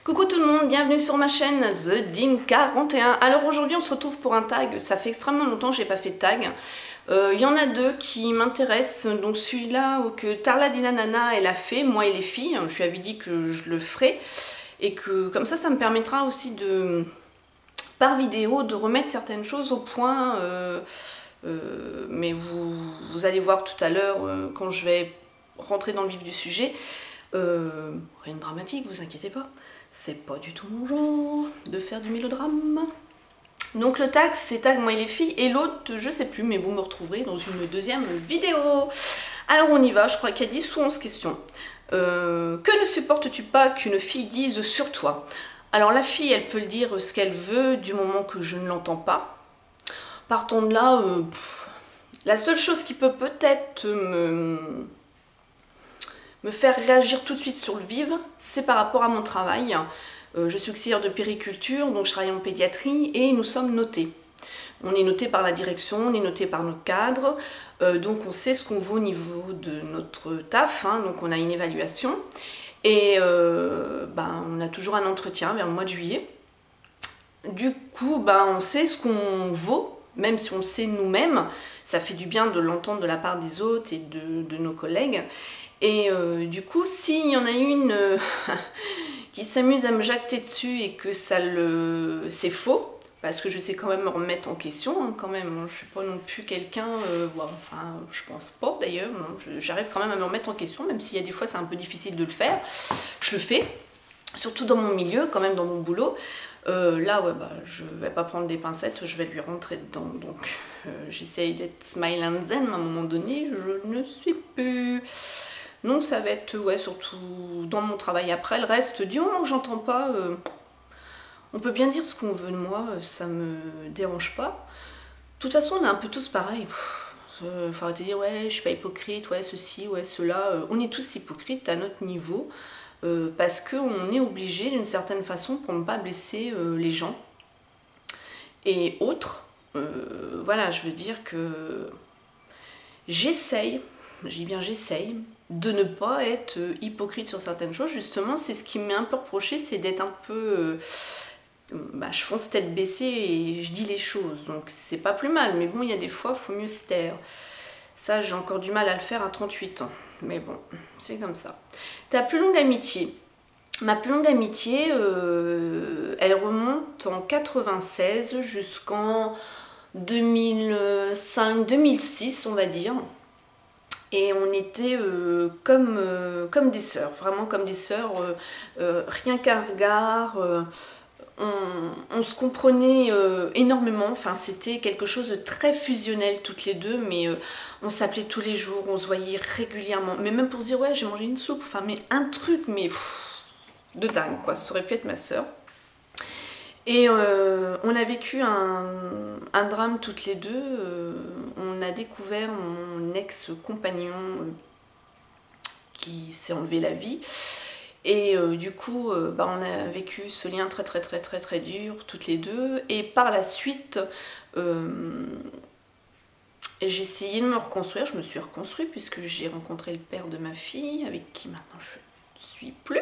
Coucou tout le monde, bienvenue sur ma chaîne The Dean 41. Alors aujourd'hui on se retrouve pour un tag, ça fait extrêmement longtemps que j'ai pas fait de tag. Il y en a deux qui m'intéressent, donc celui-là que Tarla Dinanana elle a fait, moi et les filles, je lui avais dit que je le ferai. Et que comme ça me permettra aussi de, par vidéo, de remettre certaines choses au point. Mais vous allez voir tout à l'heure quand je vais rentrer dans le vif du sujet. Rien de dramatique, vous inquiétez pas. C'est pas du tout mon genre de faire du mélodrame. Donc le tag, c'est tag moi et les filles, et l'autre, je sais plus, mais vous me retrouverez dans une deuxième vidéo. Alors on y va, je crois qu'il y a 10 ou 11 questions. Que ne supportes-tu pas qu'une fille dise sur toi? Alors la fille, elle peut le dire ce qu'elle veut du moment que je ne l'entends pas. Partant de là, la seule chose qui peut peut-être me faire réagir tout de suite sur le vif, c'est par rapport à mon travail. Je suis auxiliaire de périculture, donc je travaille en pédiatrie et nous sommes notés. On est noté par la direction, on est noté par nos cadres, donc on sait ce qu'on vaut au niveau de notre taf, hein, donc on a une évaluation. Et on a toujours un entretien vers le mois de juillet. Du coup, on sait ce qu'on vaut, même si on le sait nous-mêmes. Ça fait du bien de l'entendre de la part des autres et de nos collègues. Et du coup, s'il y en a une qui s'amuse à me jacter dessus et que c'est faux, parce que je sais quand même me remettre en question, hein, quand même, je suis pas non plus quelqu'un, enfin, je pense pas d'ailleurs, j'arrive quand même à me remettre en question, même s'il y a des fois c'est un peu difficile de le faire, je le fais, surtout dans mon milieu, quand même dans mon boulot. Là, ouais, je vais pas prendre des pincettes, je vais lui rentrer dedans, donc j'essaye d'être smile and zen, mais à un moment donné, je ne suis plus. Donc ça va être, ouais, surtout dans mon travail. Après, le reste, du moment que j'entends pas, on peut bien dire ce qu'on veut de moi, ça me dérange pas. De toute façon, on est un peu tous pareils. Faut arrêter de dire, ouais, je suis pas hypocrite, ouais, ceci, ouais, cela. On est tous hypocrites à notre niveau, parce qu'on est obligé d'une certaine façon pour ne pas blesser les gens et autres. Voilà, je veux dire que j'essaye, je dis bien j'essaye, de ne pas être hypocrite sur certaines choses. Justement, c'est ce qui m'est un peu reproché, c'est d'être un peu... je fonce tête baissée et je dis les choses, donc c'est pas plus mal, mais bon, il y a des fois, il faut mieux se taire. Ça, j'ai encore du mal à le faire à 38 ans, mais bon, c'est comme ça. Ta plus longue amitié? Ma plus longue amitié, elle remonte en 96 jusqu'en 2005-2006, on va dire. Et on était comme des sœurs, vraiment comme des sœurs, rien qu'un regard, on se comprenait énormément, enfin c'était quelque chose de très fusionnel toutes les deux, mais on s'appelait tous les jours, on se voyait régulièrement, mais même pour se dire ouais j'ai mangé une soupe, enfin mais un truc mais de dingue quoi, ça aurait pu être ma sœur. Et on a vécu un drame toutes les deux. On a découvert mon ex-compagnon qui s'est enlevé la vie. Et du coup, on a vécu ce lien très dur toutes les deux. Et par la suite, j'ai essayé de me reconstruire. Je me suis reconstruite puisque j'ai rencontré le père de ma fille, avec qui maintenant je ne suis plus.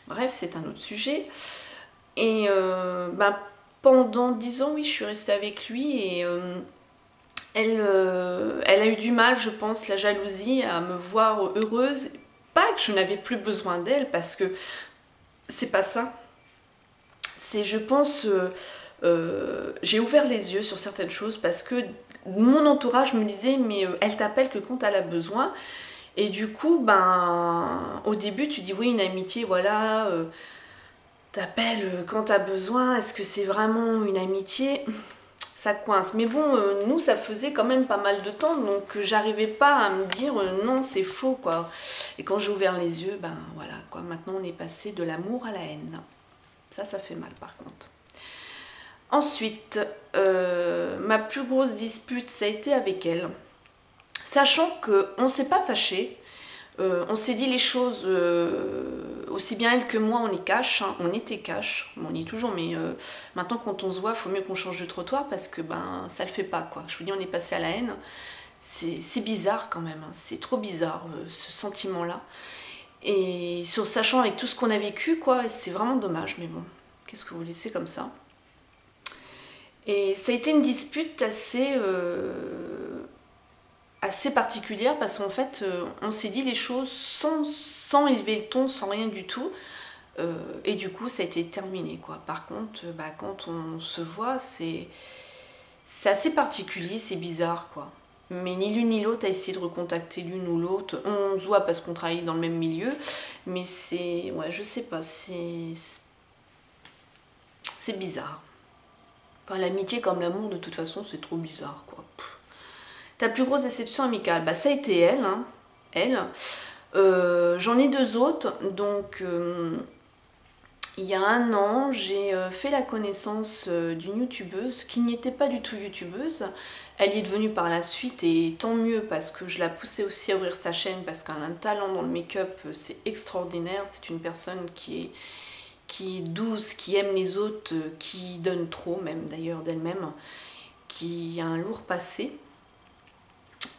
Bref, c'est un autre sujet. Et pendant 10 ans, oui, je suis restée avec lui et elle a eu du mal, je pense, la jalousie, à me voir heureuse. Pas que je n'avais plus besoin d'elle, parce que c'est pas ça. C'est, je pense, j'ai ouvert les yeux sur certaines choses parce que mon entourage me disait, mais elle t'appelle que quand elle a besoin. Et du coup, au début, tu dis, oui, une amitié, voilà... t'appelles quand t'as besoin, est-ce que c'est vraiment une amitié? Ça coince. Mais bon, nous, ça faisait quand même pas mal de temps, donc j'arrivais pas à me dire non, c'est faux, quoi. Et quand j'ai ouvert les yeux, voilà, quoi. Maintenant, on est passé de l'amour à la haine. Ça fait mal, par contre. Ensuite, ma plus grosse dispute, ça a été avec elle. Sachant qu'on ne s'est pas fâché. On s'est dit les choses, aussi bien elle que moi, on est cash, hein, on était cash, bon, on y est toujours, mais maintenant quand on se voit, il faut mieux qu'on change de trottoir parce que ça le fait pas, quoi. Je vous dis, on est passé à la haine, c'est bizarre quand même, hein, c'est trop bizarre ce sentiment-là. Et sachant avec tout ce qu'on a vécu, quoi, c'est vraiment dommage, mais bon, qu'est-ce que vous laissez comme ça? Et ça a été une dispute assez particulière parce qu'en fait, on s'est dit les choses sans élever le ton, sans rien du tout. Et du coup, ça a été terminé, quoi. Par contre, quand on se voit, c'est assez particulier, c'est bizarre, quoi. Mais ni l'une ni l'autre a essayé de recontacter l'une ou l'autre. On se voit parce qu'on travaille dans le même milieu, mais c'est... ouais, je sais pas, c'est bizarre. Enfin, l'amitié comme l'amour, de toute façon, c'est trop bizarre, quoi. Ta plus grosse déception amicale? Bah, ça a été elle, hein. Elle. J'en ai deux autres, donc... il y a un an, j'ai fait la connaissance d'une youtubeuse qui n'était pas du tout youtubeuse. Elle y est devenue par la suite et tant mieux parce que je la poussais aussi à ouvrir sa chaîne parce qu'elle a un talent dans le make-up, c'est extraordinaire. C'est une personne qui est douce, qui aime les autres, qui donne trop même d'ailleurs d'elle-même, qui a un lourd passé,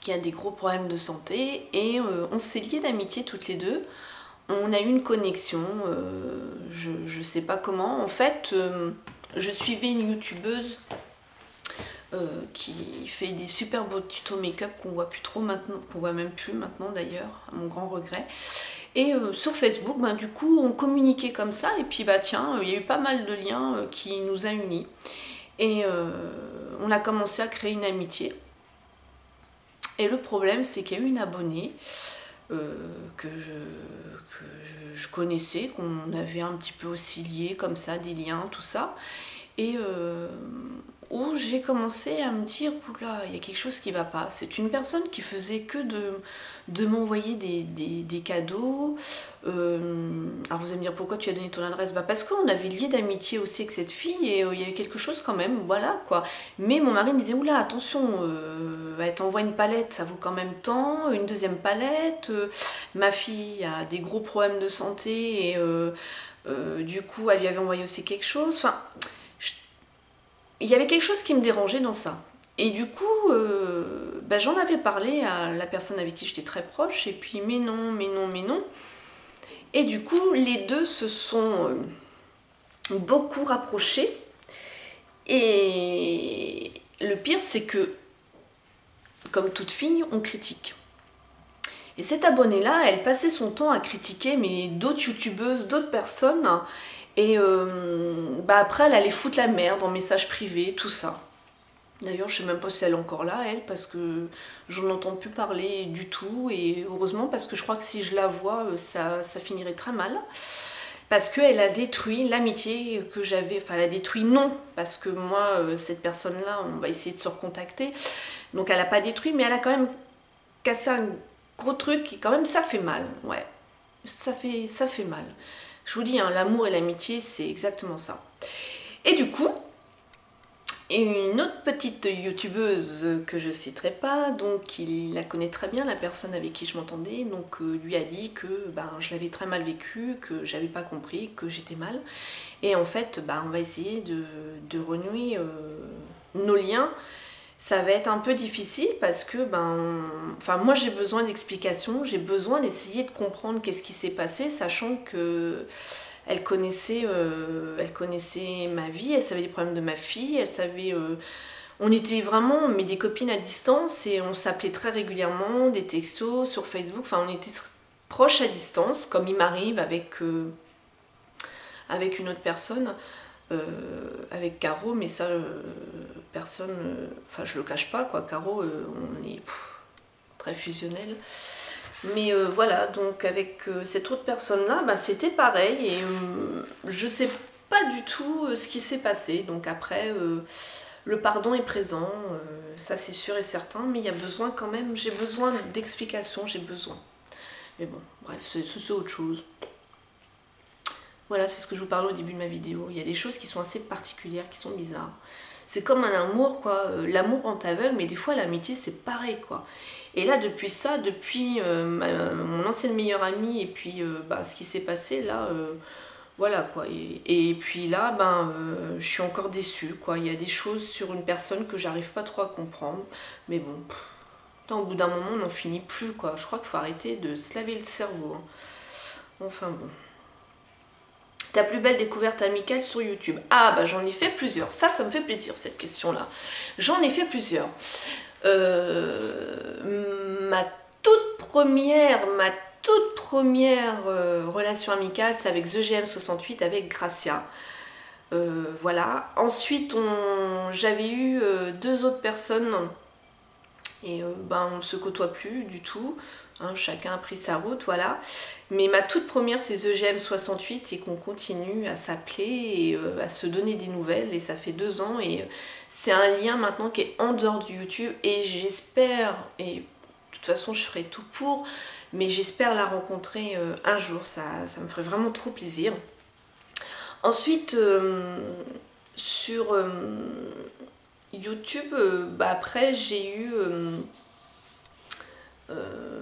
qui a des gros problèmes de santé et on s'est liés d'amitié toutes les deux. On a eu une connexion, je sais pas comment. En fait, je suivais une youtubeuse qui fait des super beaux tutos make-up qu'on voit plus trop maintenant, qu'on voit même plus maintenant d'ailleurs, à mon grand regret. Et sur Facebook, du coup, on communiquait comme ça. Et puis, tiens, il y a eu pas mal de liens qui nous a unis. Et on a commencé à créer une amitié. Et le problème, c'est qu'il y a eu une abonnée que je connaissais, qu'on avait un petit peu aussi liés comme ça, des liens, tout ça. Et où j'ai commencé à me dire, oula, il y a quelque chose qui va pas. C'est une personne qui faisait que de m'envoyer des cadeaux. Alors vous allez me dire, pourquoi tu as donné ton adresse? Parce qu'on avait lié d'amitié aussi avec cette fille et il y a eu quelque chose quand même, voilà quoi. Mais mon mari me disait, oula, attention, elle t'envoie une palette, ça vaut quand même tant, une deuxième palette. Ma fille a des gros problèmes de santé et du coup, elle lui avait envoyé aussi quelque chose. Enfin, il y avait quelque chose qui me dérangeait dans ça. Et du coup, j'en avais parlé à la personne avec qui j'étais très proche, et puis mais non, mais non, mais non. Et du coup, les deux se sont beaucoup rapprochés. Et le pire, c'est que, comme toute fille, on critique. Et cette abonnée-là, elle passait son temps à critiquer mais d'autres youtubeuses, d'autres personnes. Et après, elle allait foutre la merde en message privé, tout ça. D'ailleurs, je sais même pas si elle est encore là, elle, parce que j'en entends plus parler du tout. Et heureusement, parce que je crois que si je la vois, ça finirait très mal. Parce qu'elle a détruit l'amitié que j'avais. Enfin, elle a détruit non, parce que moi, cette personne-là, on va essayer de se recontacter. Donc, elle n'a pas détruit, mais elle a quand même cassé un gros truc. Et quand même, ça fait mal, ouais. Ça fait mal. Je vous dis, hein, l'amour et l'amitié, c'est exactement ça. Et du coup, une autre petite youtubeuse que je ne citerai pas, donc il la connaît très bien, la personne avec qui je m'entendais, donc lui a dit que je l'avais très mal vécu, que j'avais pas compris, que j'étais mal. Et en fait, on va essayer de renouer nos liens. Ça va être un peu difficile parce que moi j'ai besoin d'explications, j'ai besoin d'essayer de comprendre qu'est-ce qui s'est passé, sachant que elle connaissait ma vie, elle savait les problèmes de ma fille, elle savait... on était vraiment des copines à distance et on s'appelait très régulièrement, des textos sur Facebook, enfin on était proches à distance, comme il m'arrive avec une autre personne. Avec Caro, mais ça personne, enfin je le cache pas quoi, Caro on est très fusionnel, mais voilà, donc avec cette autre personne là c'était pareil et je sais pas du tout ce qui s'est passé. Donc après le pardon est présent, ça c'est sûr et certain, mais il y a besoin quand même, j'ai besoin d'explications, j'ai besoin, mais bon bref, c'est autre chose. Voilà, c'est ce que je vous parlais au début de ma vidéo. Il y a des choses qui sont assez particulières, qui sont bizarres. C'est comme un amour, quoi. L'amour rend aveugle, mais des fois l'amitié, c'est pareil, quoi. Et là, depuis mon ancienne meilleure amie, et puis ce qui s'est passé, là, voilà, quoi. Et puis là, je suis encore déçue, quoi. Il y a des choses sur une personne que j'arrive pas trop à comprendre. Mais bon, au bout d'un moment, on n'en finit plus, quoi. Je crois qu'il faut arrêter de se laver le cerveau, hein. Enfin bon. Ta plus belle découverte amicale sur YouTube? Ah bah j'en ai fait plusieurs. Ça me fait plaisir cette question-là. J'en ai fait plusieurs. Ma toute première relation amicale, c'est avec TheGM68, avec Gracia. Voilà. Ensuite, j'avais eu deux autres personnes et on ne se côtoie plus du tout. Hein, chacun a pris sa route, voilà. Mais ma toute première, c'est TheGM68 et qu'on continue à s'appeler et à se donner des nouvelles. Et ça fait 2 ans et c'est un lien maintenant qui est en dehors du YouTube. Et j'espère, et de toute façon je ferai tout pour, mais j'espère la rencontrer un jour. Ça me ferait vraiment trop plaisir. Ensuite, sur YouTube, après j'ai eu...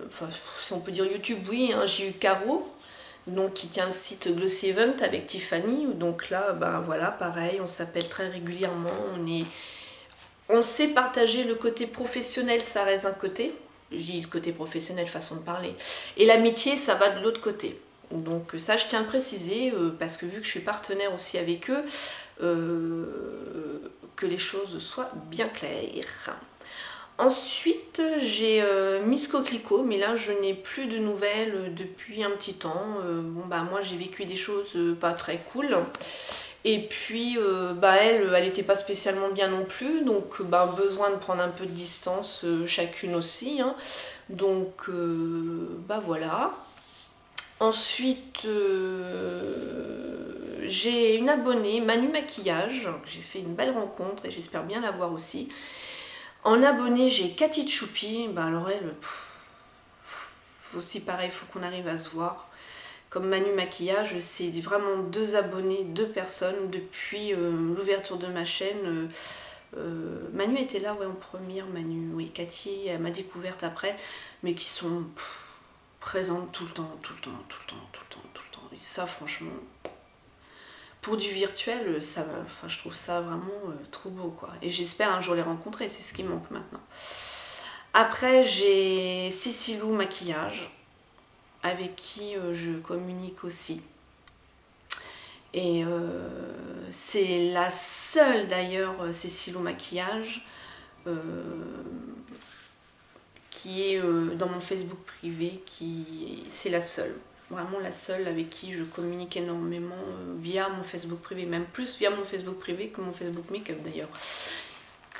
enfin, si on peut dire YouTube, oui, hein, j'ai eu Caro, donc qui tient le site Glossy Event avec Tiffany. Donc là, voilà, pareil, on s'appelle très régulièrement, on sait partager le côté professionnel, ça reste un côté. Je dis le côté professionnel, façon de parler. Et l'amitié, ça va de l'autre côté. Donc ça, je tiens à le préciser, parce que vu que je suis partenaire aussi avec eux, que les choses soient bien claires. Ensuite, j'ai Miss Coquelicot, mais là, je n'ai plus de nouvelles depuis un petit temps. Moi, j'ai vécu des choses pas très cool. Et puis, elle n'était pas spécialement bien non plus. Donc, besoin de prendre un peu de distance, chacune aussi. Hein. Donc, voilà. Ensuite, j'ai une abonnée, Manu Maquillage. J'ai fait une belle rencontre et j'espère bien la voir aussi. En abonné, j'ai Cathy Choupi. Alors elle, aussi pareil, il faut qu'on arrive à se voir. Comme Manu Maquillage, c'est vraiment 2 abonnés, 2 personnes depuis l'ouverture de ma chaîne. Manu était là, ouais, en première, Manu. Oui, Cathy, elle m'a découverte après, mais qui sont présentes tout le temps. Et ça, franchement, pour du virtuel, je trouve ça vraiment trop beau, quoi. Et j'espère un jour les rencontrer, c'est ce qui manque maintenant. Après, j'ai Cécilou Maquillage, avec qui je communique aussi. Et c'est la seule, d'ailleurs, Cécilou Maquillage, qui est dans mon Facebook privé, c'est la seule. Vraiment la seule avec qui je communique énormément via mon Facebook privé, même plus via mon Facebook privé que mon Facebook Make-up d'ailleurs,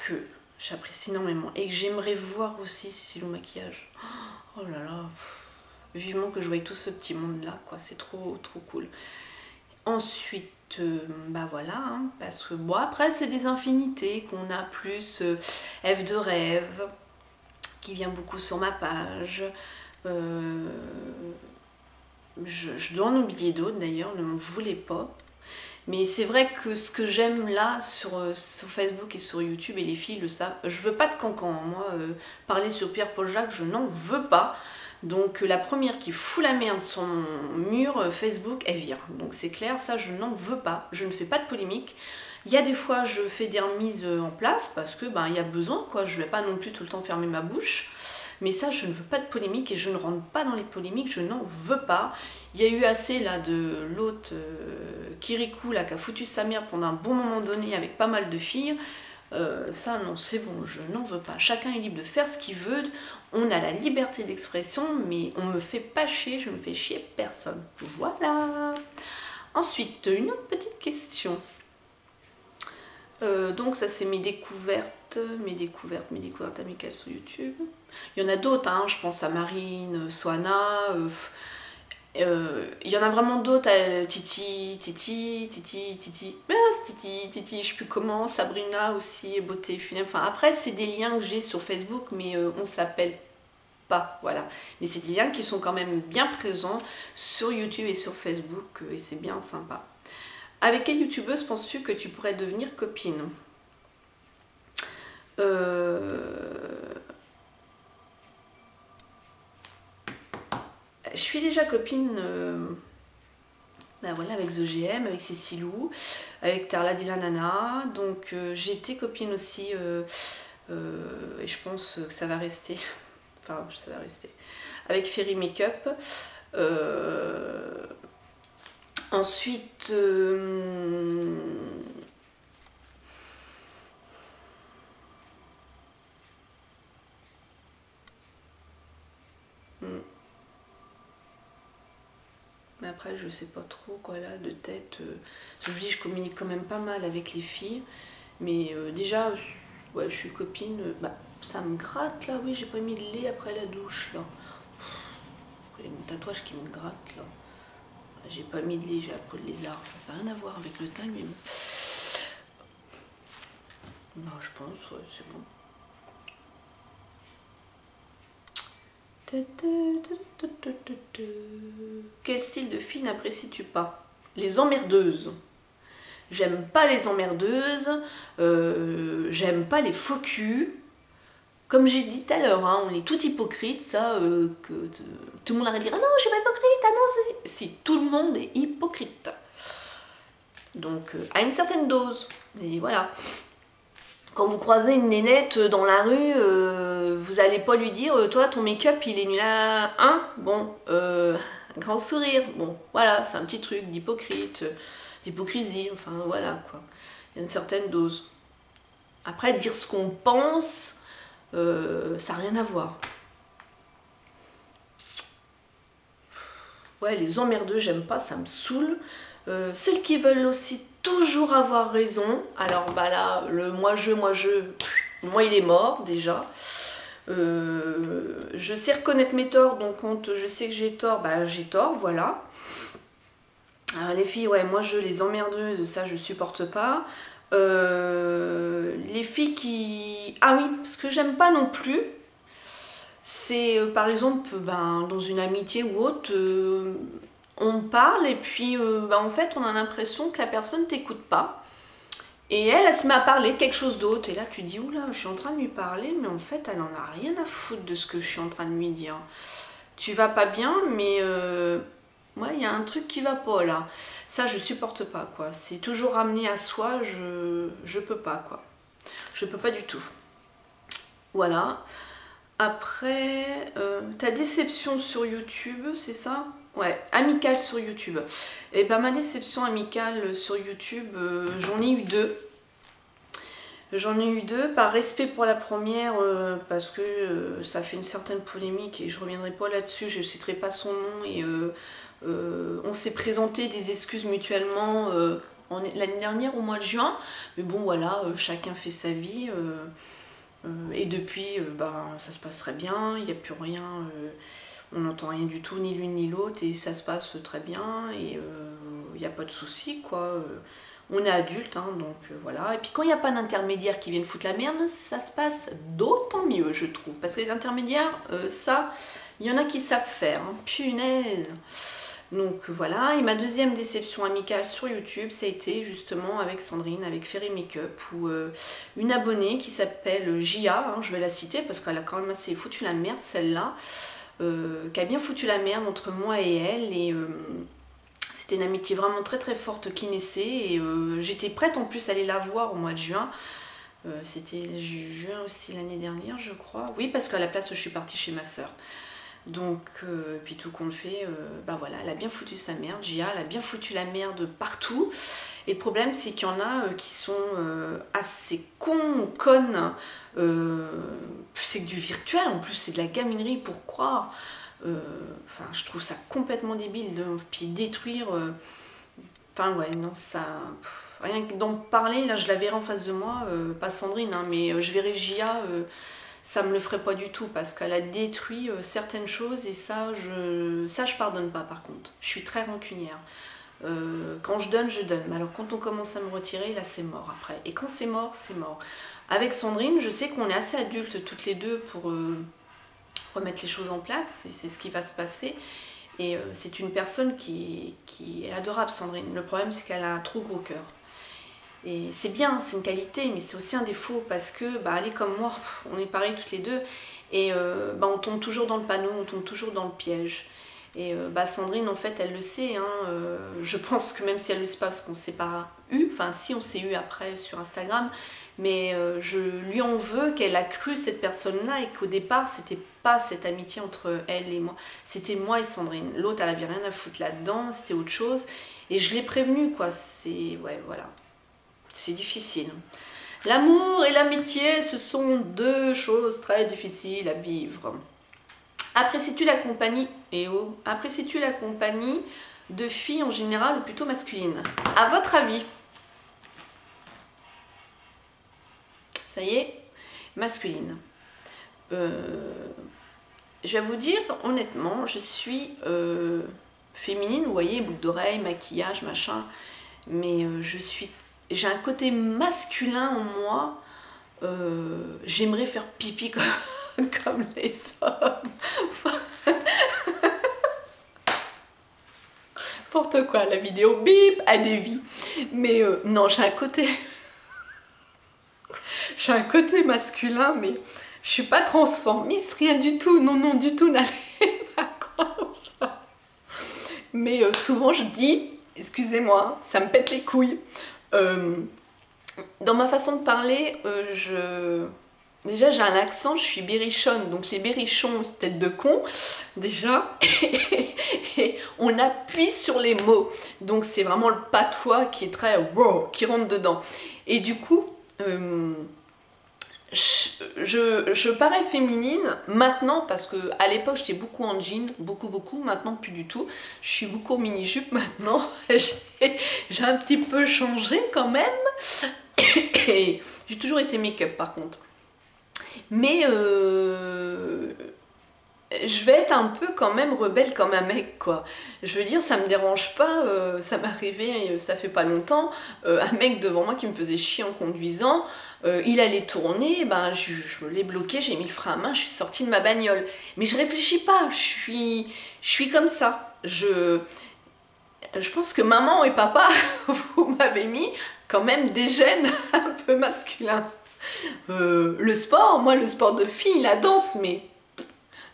que j'apprécie énormément et que j'aimerais voir aussi Cécilou Maquillage. Oh là là, vivement que je voie tout ce petit monde là, quoi, c'est trop cool. Ensuite, voilà, hein, parce que bon, après c'est des infinités qu'on a, plus F de rêve qui vient beaucoup sur ma page. Je dois en oublier d'autres d'ailleurs, ne m'en voulez pas. Mais c'est vrai que ce que j'aime là sur Facebook et sur YouTube, et les filles le savent, je veux pas de cancan. Moi, parler sur Pierre-Paul Jacques, je n'en veux pas. Donc la première qui fout la merde sur mon mur Facebook, elle vire. Donc c'est clair, ça je n'en veux pas. Je ne fais pas de polémique. Il y a des fois je fais des remises en place parce que il y a besoin, quoi. Je vais pas non plus tout le temps fermer ma bouche. Mais ça, je ne veux pas de polémique et je ne rentre pas dans les polémiques, je n'en veux pas. Il y a eu assez là de l'autre Kirikou là, qui a foutu sa mère pendant un bon moment donné avec pas mal de filles. Ça, non, c'est bon, je n'en veux pas. Chacun est libre de faire ce qu'il veut. On a la liberté d'expression, mais on me fait pas chier, je me fais chier personne. Voilà. Ensuite, une autre petite question. Donc ça c'est mes découvertes amicales sur YouTube. Il y en a d'autres, hein, je pense à Marine, Soana, il y en a vraiment d'autres, Titi, je sais plus comment, Sabrina aussi, Beauté Funèbre. Enfin après c'est des liens que j'ai sur Facebook, mais on s'appelle pas, voilà. Mais c'est des liens qui sont quand même bien présents sur YouTube et sur Facebook, et c'est bien sympa. Avec quelle youtubeuse penses-tu que tu pourrais devenir copine? Je suis déjà copine voilà, avec TheGM, avec Cécilou, avec Terla Dilanana. Donc j'ai été copine aussi et je pense que ça va rester. Enfin, ça va rester. Avec Fairy Makeup. Ensuite, mais après je sais pas trop quoi là de tête. Je vous dis, je communique quand même pas mal avec les filles, mais déjà ouais, je suis copine, bah ça me gratte là, oui j'ai pas mis de lait après la douche là. J'ai mon tatouage qui me gratte là. J'ai pas mis de lait, j'ai la peau de lézard, ça n'a rien à voir avec le teint, mais bon. Non, je pense, ouais, c'est bon. Quel style de fille n'apprécies-tu pas? Les emmerdeuses. J'aime pas les emmerdeuses, j'aime pas les faux culs. Comme j'ai dit tout à l'heure, hein, on est tout hypocrite, ça, que tout le monde arrête de dire « Ah non, je suis pas hypocrite, ah non, c'est... » Si, tout le monde est hypocrite. Donc, à une certaine dose. Et voilà. Quand vous croisez une nénette dans la rue, vous allez pas lui dire « Toi, ton make-up, il est nul à... Hein ?» Bon, un grand sourire. Bon, voilà, c'est un petit truc d'hypocrite, d'hypocrisie, enfin, voilà, quoi. Il y a une certaine dose. Après, dire ce qu'on pense... ça n'a rien à voir. Ouais, les emmerdeux, j'aime pas, ça me saoule. Celles qui veulent aussi toujours avoir raison. Alors bah là, le moi il est mort déjà. Je sais reconnaître mes torts, donc quand je sais que j'ai tort, bah j'ai tort, voilà. Alors, les filles, ouais, les emmerdeuses, ça je supporte pas. Les filles qui... Ah oui, ce que j'aime pas non plus, c'est par exemple dans une amitié ou autre, on parle et puis en fait on a l'impression que la personne t'écoute pas. Et elle se met à parler de quelque chose d'autre. Et là tu dis, oula, je suis en train de lui parler, mais en fait elle en a rien à foutre de ce que je suis en train de lui dire. Tu vas pas bien, mais... ouais, il y a un truc qui va pas là. Ça, je supporte pas, quoi. C'est toujours ramené à soi, je peux pas, quoi. Je peux pas du tout. Voilà. Après, ta déception sur YouTube, c'est ça? Ouais, amicale sur YouTube. Et ben ma déception amicale sur YouTube, j'en ai eu deux. J'en ai eu deux, par respect pour la première, parce que ça fait une certaine polémique et je reviendrai pas là-dessus, je citerai pas son nom et on s'est présenté des excuses mutuellement l'année dernière au mois de juin, mais bon voilà, chacun fait sa vie et depuis ça se passe très bien, il n'y a plus rien, on n'entend rien du tout, ni l'une ni l'autre et ça se passe très bien et il n'y a pas de souci quoi. On est adulte, hein, donc voilà. Et puis quand il n'y a pas d'intermédiaires qui viennent foutre la merde, ça se passe d'autant mieux, je trouve. Parce que les intermédiaires, ça, il y en a qui savent faire. Hein. Punaise. Donc voilà. Et ma deuxième déception amicale sur YouTube, ça a été justement avec Sandrine, avec Fairy Makeup, où une abonnée qui s'appelle Gia, hein, je vais la citer parce qu'elle a quand même assez foutu la merde, celle-là, qui a bien foutu la merde entre moi et elle. Et... c'était une amitié vraiment très très forte qui naissait et j'étais prête en plus à aller la voir au mois de juin. C'était juin aussi l'année dernière je crois. Oui parce qu'à la place où je suis partie chez ma soeur. Donc puis tout compte fait, voilà, elle a bien foutu sa merde, Gia, elle a bien foutu la merde partout. Et le problème c'est qu'il y en a qui sont assez cons ou connes. C'est que du virtuel, en plus c'est de la gaminerie pour croire. Enfin, je trouve ça complètement débile de puis détruire. Enfin, ouais, non, ça. Rien que d'en parler, là, je la verrai en face de moi, pas Sandrine, hein, mais je verrai Gia, ça me le ferait pas du tout parce qu'elle a détruit certaines choses et ça, je pardonne pas par contre. Je suis très rancunière. Quand je donne, je donne. Mais alors, quand on commence à me retirer, là, c'est mort après. Et quand c'est mort, c'est mort. Avec Sandrine, je sais qu'on est assez adultes toutes les deux pour. Remettre les choses en place et c'est ce qui va se passer et c'est une personne qui est adorable Sandrine. Le problème c'est qu'elle a un trop gros cœur et c'est bien, c'est une qualité mais c'est aussi un défaut parce que elle est comme moi, on est pareil toutes les deux et on tombe toujours dans le panneau, on tombe toujours dans le piège Et Sandrine, en fait, elle le sait. Hein, je pense que même si elle ne le sait pas, parce qu'on s'est pas eu, enfin si on s'est eu après sur Instagram, mais je lui en veux qu'elle a cru cette personne-là et qu'au départ, c'était pas cette amitié entre elle et moi. C'était moi et Sandrine. L'autre, elle avait rien à foutre là-dedans, c'était autre chose. Et je l'ai prévenue, quoi. C'est... Ouais, voilà. C'est difficile. L'amour et l'amitié, ce sont deux choses très difficiles à vivre. Apprécies-tu la compagnie, apprécies-tu la compagnie de filles en général ou plutôt masculines? À votre avis? Ça y est, masculine. Je vais vous dire, honnêtement, je suis féminine, vous voyez, boucles d'oreilles, maquillage, machin, mais j'ai un côté masculin en moi. J'aimerais faire pipi comme les hommes. N'importe quoi, la vidéo bip a des vies. Mais non, j'ai un côté masculin, mais je suis pas transformiste, rien du tout. Non, non, du tout, n'allez pas croire ça. Mais souvent je dis, excusez-moi, ça me pète les couilles. Dans ma façon de parler, déjà j'ai un accent, je suis berrichonne, donc les berrichons, c'est tête de con, déjà, et on appuie sur les mots, donc c'est vraiment le patois qui est très wow, qui rentre dedans. Et du coup, je parais féminine maintenant parce que à l'époque j'étais beaucoup en jean, beaucoup, maintenant plus du tout. Je suis beaucoup en mini-jupe maintenant, j'ai un petit peu changé quand même. Et j'ai toujours été make-up par contre. Mais je vais être un peu quand même rebelle comme un mec, quoi. Je veux dire, ça me dérange pas, ça m'est arrivé, ça fait pas longtemps, un mec devant moi qui me faisait chier en conduisant, il allait tourner, ben je l'ai bloqué, j'ai mis le frein à main, je suis sortie de ma bagnole. Mais je réfléchis pas, je suis comme ça. Je pense que maman et papa, vous m'avez mis quand même des gènes un peu masculins. Le sport, moi le sport de fille, la danse, mais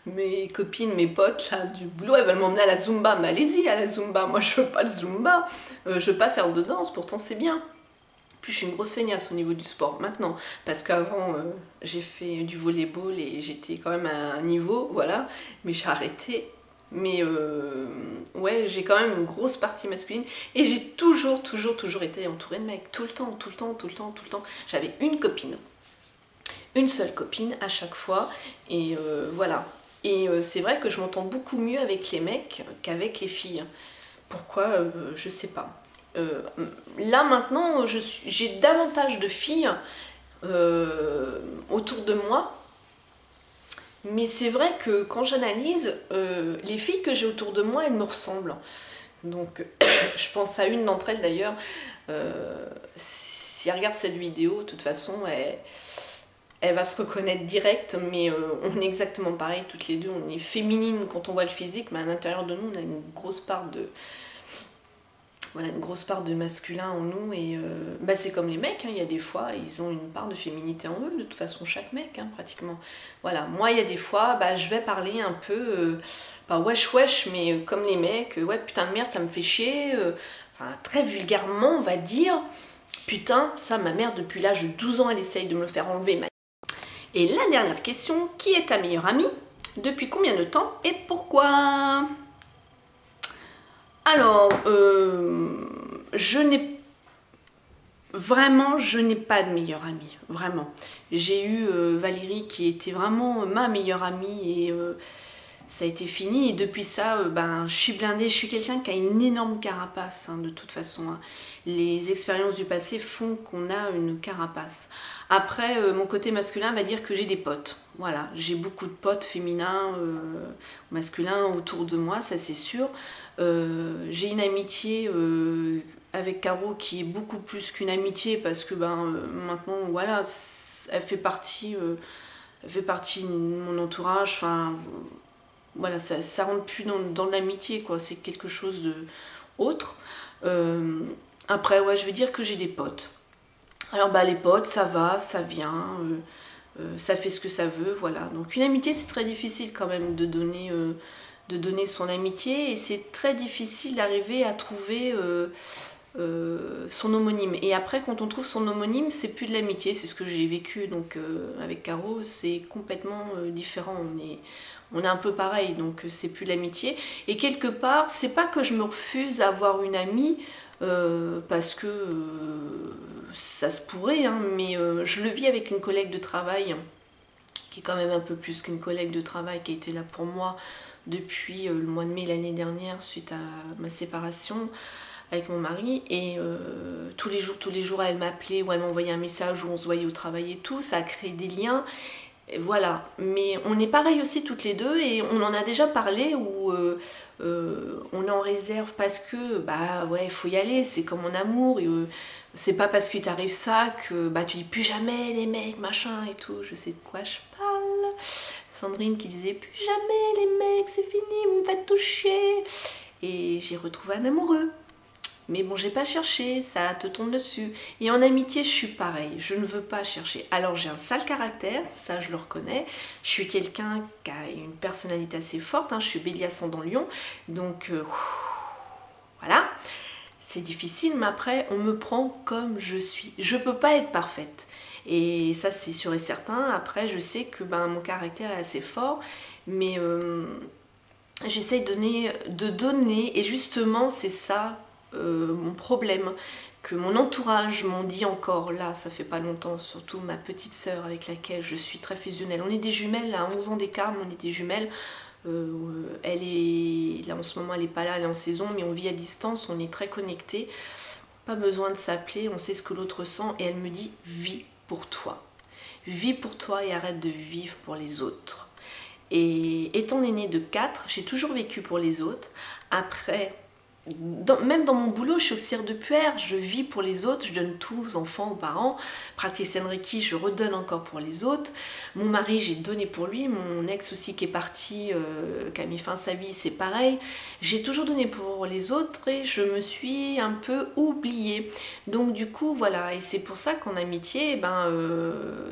mes copines, mes potes là, du boulot, elles veulent m'emmener à la Zumba, mais allez-y à la Zumba, moi je veux pas le Zumba, je veux pas faire de danse, pourtant c'est bien. Puis je suis une grosse feignasse au niveau du sport maintenant, parce qu'avant j'ai fait du volleyball et j'étais quand même à un niveau, voilà, mais j'ai arrêté. Mais ouais, j'ai quand même une grosse partie masculine et j'ai toujours été entourée de mecs, tout le temps. J'avais une seule copine à chaque fois et voilà. Et c'est vrai que je m'entends beaucoup mieux avec les mecs qu'avec les filles. Pourquoi je sais pas. Là maintenant, j'ai davantage de filles autour de moi. Mais c'est vrai que quand j'analyse, les filles que j'ai autour de moi, elles me ressemblent. Donc je pense à une d'entre elles d'ailleurs. Si elle regarde cette vidéo, de toute façon, elle va se reconnaître direct. Mais on est exactement pareil, toutes les deux. On est féminines quand on voit le physique, mais à l'intérieur de nous, on a une grosse part de... Voilà, une grosse part de masculin en nous et c'est comme les mecs, hein, il y a des fois, ils ont une part de féminité en eux, de toute façon chaque mec, hein, pratiquement. Voilà, moi il y a des fois, je vais parler un peu, pas wesh, mais comme les mecs, ouais putain de merde, ça me fait chier, enfin, très vulgairement on va dire, putain, ça ma mère depuis l'âge de 12 ans elle essaye de me le faire enlever. Et la dernière question, qui est ta meilleure amie? Depuis combien de temps et pourquoi? Alors, je n'ai pas de meilleure amie, vraiment. J'ai eu Valérie qui était vraiment ma meilleure amie et ça a été fini. Et depuis ça, je suis blindée, je suis quelqu'un qui a une énorme carapace, hein, de toute façon. Hein. Les expériences du passé font qu'on a une carapace. Après, mon côté masculin va dire que j'ai des potes. Voilà, j'ai beaucoup de potes féminins, masculins autour de moi, ça c'est sûr. J'ai une amitié avec Caro qui est beaucoup plus qu'une amitié parce que maintenant, voilà, elle fait partie de mon entourage. Enfin, voilà, ça rentre plus dans l'amitié, quoi. C'est quelque chose d'autre. Après, ouais, je vais dire que j'ai des potes. Alors, les potes, ça va, ça vient, ça fait ce que ça veut, voilà. Donc, une amitié, c'est très difficile quand même de donner de donner son amitié et c'est très difficile d'arriver à trouver son homonyme. Et après, quand on trouve son homonyme, c'est plus de l'amitié, c'est ce que j'ai vécu donc avec Caro, c'est complètement différent. On est un peu pareil, donc c'est plus de l'amitié. Et quelque part, c'est pas que je me refuse à avoir une amie, parce que ça se pourrait, hein, mais je le vis avec une collègue de travail, qui est quand même un peu plus qu'une collègue de travail, qui a été là pour moi depuis le mois de mai l'année dernière, suite à ma séparation avec mon mari, et tous les jours elle m'appelait ou elle m'envoyait un message où on se voyait au travail et tout, ça a créé des liens, et voilà. Mais on est pareil aussi toutes les deux et on en a déjà parlé où on est en réserve parce que bah ouais, il faut y aller, c'est comme en amour, c'est pas parce qu'il t'arrive ça que bah tu dis plus jamais les mecs machin et tout, je sais de quoi je parle. Sandrine qui disait plus jamais les mecs, c'est fini, vous me faites toucher, et j'ai retrouvé un amoureux. Mais bon, j'ai pas cherché, ça te tombe dessus. Et en amitié, je suis pareil, je ne veux pas chercher. Alors j'ai un sale caractère, ça je le reconnais. Je suis quelqu'un qui a une personnalité assez forte, hein. Je suis Bélier ascendant Lion, donc voilà. C'est difficile, mais après, on me prend comme je suis. Je peux pas être parfaite. Et ça, c'est sûr et certain. Après, je sais que ben, mon caractère est assez fort, mais j'essaye de donner, et justement, c'est ça mon problème, que mon entourage m'ont dit encore, là, ça fait pas longtemps, surtout ma petite sœur avec laquelle je suis très fusionnelle. On est des jumelles, à 11 ans d'écart, mais on est des jumelles. Elle est là en ce moment, elle n'est pas là, elle est en saison, mais on vit à distance, on est très connectés. Pas besoin de s'appeler, on sait ce que l'autre sent, et elle me dit vis pour toi. Vis pour toi et arrête de vivre pour les autres. Et étant l'aînée de 4, j'ai toujours vécu pour les autres. Après, même dans mon boulot, je suis auxiliaire de puère, je vis pour les autres, je donne tout aux enfants, aux parents. Praticienne Reiki, je redonne encore pour les autres. Mon mari, j'ai donné pour lui. Mon ex aussi qui est parti, qui a mis fin à sa vie, c'est pareil. J'ai toujours donné pour les autres et je me suis un peu oubliée. Donc du coup, voilà. Et c'est pour ça qu'en amitié, ben,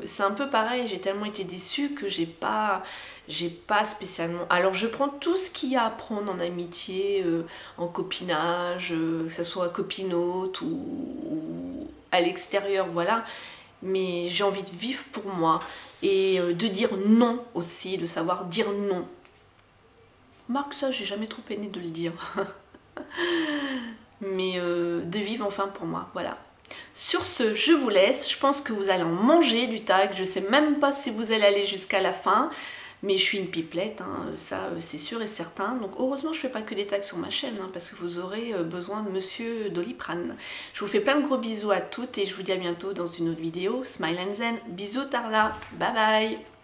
c'est un peu pareil. J'ai tellement été déçue que j'ai pas spécialement... Alors je prends tout ce qu'il y a à prendre en amitié, en copinage, que ce soit copinote ou à l'extérieur, voilà. Mais j'ai envie de vivre pour moi et de dire non aussi, de savoir dire non. Remarque ça, j'ai jamais trop peiné de le dire. Mais de vivre enfin pour moi, voilà. Sur ce, je vous laisse. Je pense que vous allez en manger du tag. Je sais même pas si vous allez aller jusqu'à la fin. Mais je suis une pipelette, hein, ça c'est sûr et certain. Donc heureusement je ne fais pas que des tags sur ma chaîne, hein, parce que vous aurez besoin de Monsieur Doliprane. Je vous fais plein de gros bisous à toutes et je vous dis à bientôt dans une autre vidéo. Smile and Zen. Bisous Tarla. Bye bye.